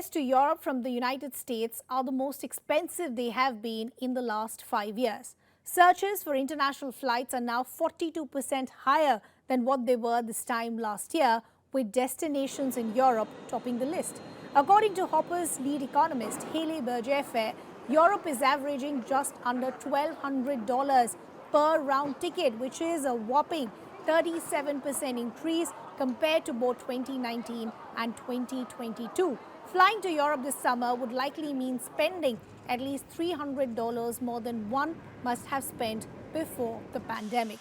airfares to Europe from the United States are the most expensive they have been in the last 5 years. Searches for international flights are now 42% higher than what they were this time last year, with destinations in Europe topping the list. According to Hopper's lead economist, Haley Berger, Europe is averaging just under $1,200 per round ticket, which is a whopping 37% increase compared to both 2019 and 2022. Flying to Europe this summer would likely mean spending at least $300 more than one must have spent before the pandemic.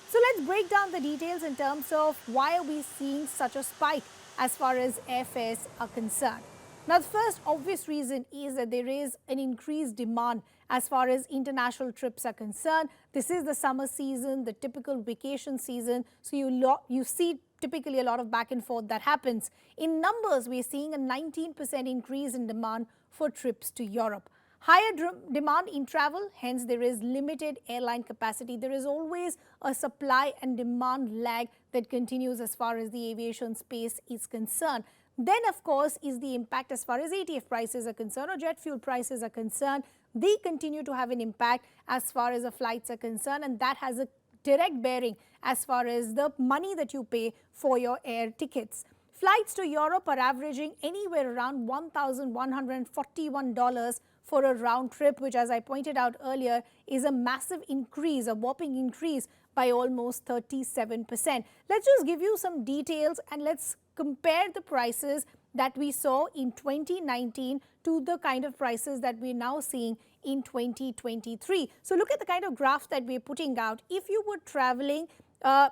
So let's break down the details in terms of why are we seeing such a spike as far as airfares are concerned. Now, the first obvious reason is that there is an increased demand as far as international trips are concerned. This is the summer season, the typical vacation season. So you see typically a lot of back and forth that happens. In numbers, we're seeing a 19% increase in demand for trips to Europe. Higher demand in travel, hence there is limited airline capacity. There is always a supply and demand lag that continues as far as the aviation space is concerned. Then, of course, is the impact as far as ATF prices are concerned or jet fuel prices are concerned. They continue to have an impact as far as the flights are concerned, and that has a direct bearing as far as the money that you pay for your air tickets. Flights to Europe are averaging anywhere around $1,141 for a round trip, which, as I pointed out earlier, is a massive increase, a whopping increase by almost 37%. Let's just give you some details and let's compare the prices that we saw in 2019 to the kind of prices that we're now seeing in 2023. So look at the kind of graph that we're putting out. If you were traveling for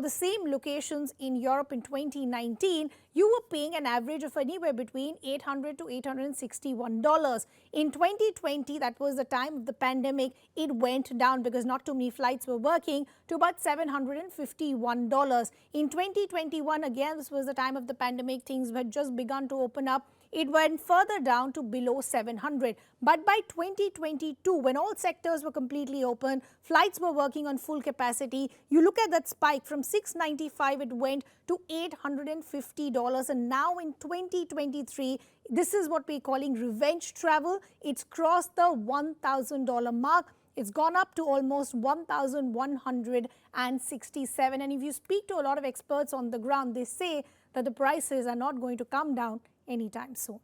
the same locations in Europe in 2019, you were paying an average of anywhere between $800 to $861. In 2020, that was the time of the pandemic, it went down because not too many flights were working to about $751. In 2021, again, this was the time of the pandemic, things had just begun to open up. It went further down to below 700. But by 2022, when all sectors were completely open, flights were working on full capacity, you look at that spike from $695, it went to $850. And now in 2023, this is what we're calling revenge travel. It's crossed the $1,000 mark. It's gone up to almost $1,167. And if you speak to a lot of experts on the ground, they say that the prices are not going to come down anytime soon.